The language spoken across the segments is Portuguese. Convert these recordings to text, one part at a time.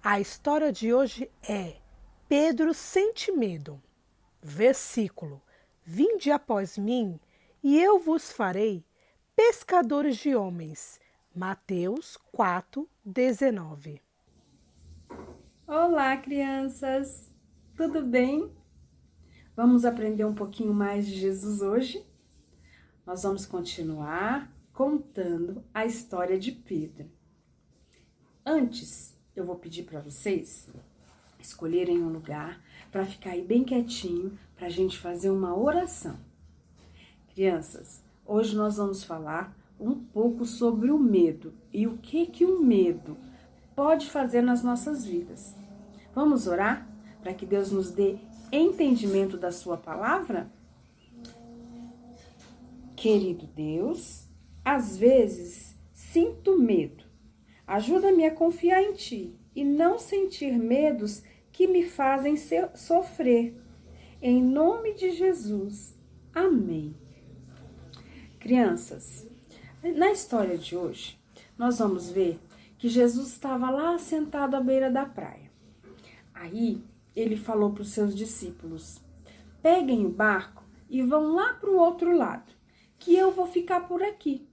A história de hoje é Pedro sente medo. Versículo: Vinde após mim, e eu vos farei pescadores de homens. Mateus 4:19. Olá, crianças! Tudo bem? Vamos aprender um pouquinho mais de Jesus hoje? Nós vamos continuar contando a história de Pedro. Antes, eu vou pedir para vocês escolherem um lugar para ficar aí bem quietinho, para a gente fazer uma oração. Crianças, hoje nós vamos falar um pouco sobre o medo e o que o medo pode fazer nas nossas vidas. Vamos orar para que Deus nos dê entendimento da sua palavra? Querido Deus, às vezes sinto medo. Ajuda-me a confiar em Ti e não sentir medos que me fazem sofrer. Em nome de Jesus. Amém. Crianças, na história de hoje, nós vamos ver que Jesus estava lá sentado à beira da praia. Aí, ele falou para os seus discípulos: peguem o barco e vão lá para o outro lado, que eu vou ficar por aqui.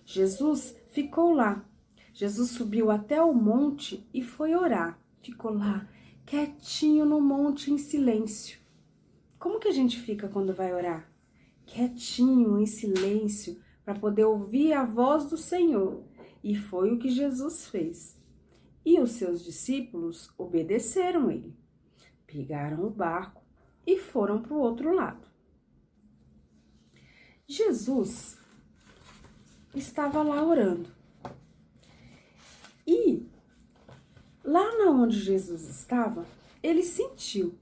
Jesus ficou lá. Jesus subiu até o monte e foi orar. Ficou lá, quietinho no monte, em silêncio. Como que a gente fica quando vai orar? Quietinho, em silêncio, para poder ouvir a voz do Senhor. E foi o que Jesus fez. E os seus discípulos obedeceram ele. Pegaram o barco e foram para o outro lado. Jesus estava lá orando. E lá onde Jesus estava, ele sentiu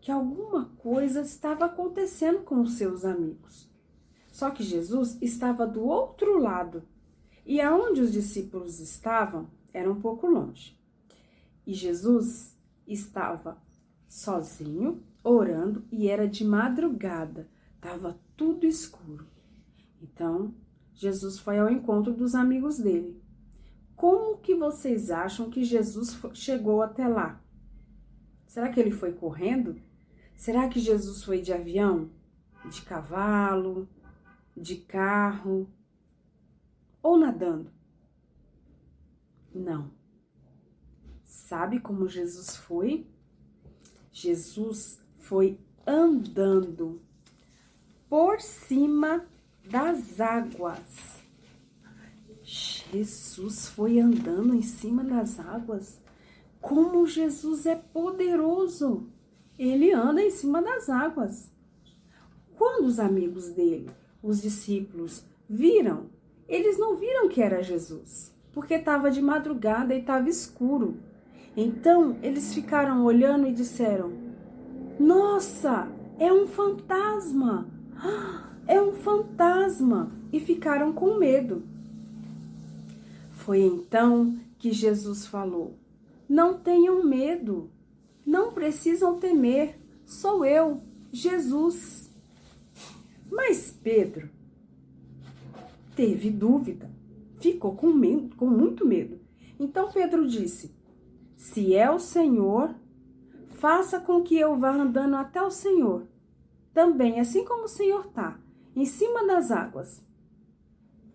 que alguma coisa estava acontecendo com os seus amigos. Só que Jesus estava do outro lado. E aonde os discípulos estavam era um pouco longe. E Jesus estava sozinho, orando, e era de madrugada. Estava tudo escuro. Então, Jesus foi ao encontro dos amigos dele. Como que vocês acham que Jesus chegou até lá? Será que ele foi correndo? Será que Jesus foi de avião? De cavalo? De carro? Ou nadando? Não. Sabe como Jesus foi? Jesus foi andando por cima das águas. Jesus foi andando em cima das águas. Como Jesus é poderoso! Ele anda em cima das águas. Quando os amigos dele, os discípulos, viram, eles não viram que era Jesus, porque estava de madrugada e estava escuro. Então, eles ficaram olhando e disseram: Nossa, é um fantasma! É um fantasma! E ficaram com medo. Foi então que Jesus falou: Não tenham medo, não precisam temer, sou eu, Jesus. Mas Pedro teve dúvida, ficou com medo, com muito medo. Então Pedro disse: Se é o Senhor, faça com que eu vá andando até o Senhor, também assim como o Senhor está, em cima das águas.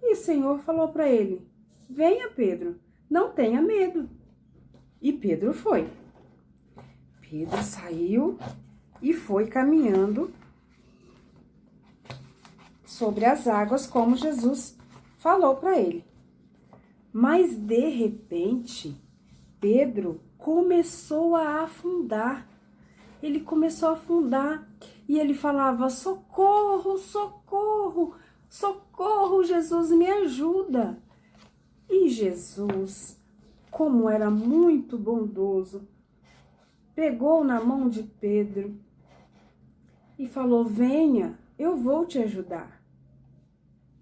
E o Senhor falou para ele: Venha, Pedro, não tenha medo. E Pedro foi. Pedro saiu e foi caminhando sobre as águas, como Jesus falou para ele. Mas, de repente, Pedro começou a afundar. Ele começou a afundar e ele falava: Socorro, socorro, socorro, Jesus, me ajuda. E Jesus, como era muito bondoso, pegou na mão de Pedro e falou: Venha, eu vou te ajudar.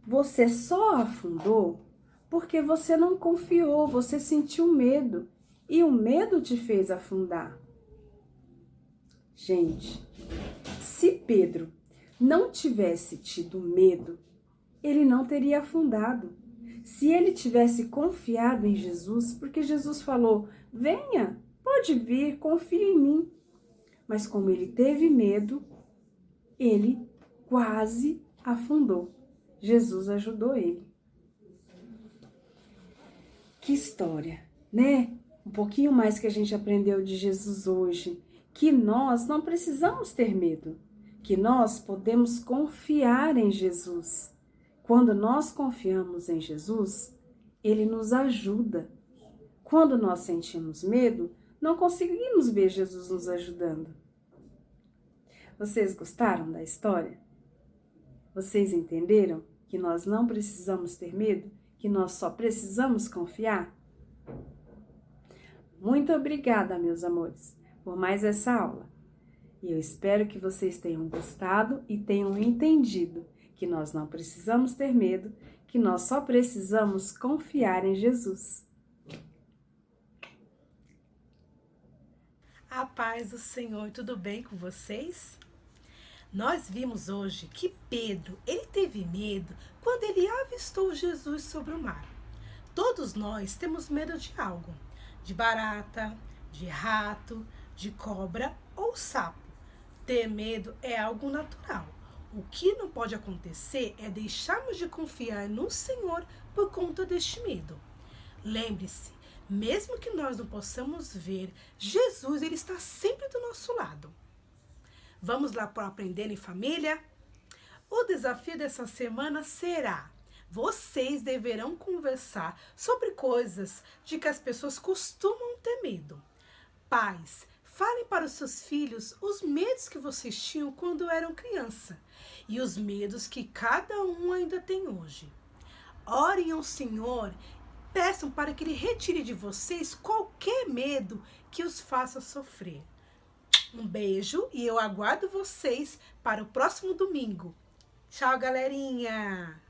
Você só afundou porque você não confiou, você sentiu medo. E o medo te fez afundar. Gente, se Pedro não tivesse tido medo, ele não teria afundado. Se ele tivesse confiado em Jesus, porque Jesus falou: venha, pode vir, confia em mim. Mas como ele teve medo, ele quase afundou. Jesus ajudou ele. Que história, né? Um pouquinho mais que a gente aprendeu de Jesus hoje, que nós não precisamos ter medo, que nós podemos confiar em Jesus. Quando nós confiamos em Jesus, ele nos ajuda. Quando nós sentimos medo, não conseguimos ver Jesus nos ajudando. Vocês gostaram da história? Vocês entenderam que nós não precisamos ter medo, que nós só precisamos confiar? Muito obrigada, meus amores, por mais essa aula. E eu espero que vocês tenham gostado e tenham entendido que nós não precisamos ter medo, que nós só precisamos confiar em Jesus. A paz do Senhor, tudo bem com vocês? Nós vimos hoje que Pedro, ele teve medo quando ele avistou Jesus sobre o mar. Todos nós temos medo de algo, de barata, de rato, de cobra ou sapo. Ter medo é algo natural. O que não pode acontecer é deixarmos de confiar no Senhor por conta deste medo. Lembre-se, mesmo que nós não possamos ver, Jesus ele está sempre do nosso lado. Vamos lá para aprender em família? O desafio dessa semana será: vocês deverão conversar sobre coisas de que as pessoas costumam ter medo. Pais, falem para os seus filhos os medos que vocês tinham quando eram criança e os medos que cada um ainda tem hoje. Orem ao Senhor, peçam para que Ele retire de vocês qualquer medo que os faça sofrer. Um beijo e eu aguardo vocês para o próximo domingo. Tchau, galerinha!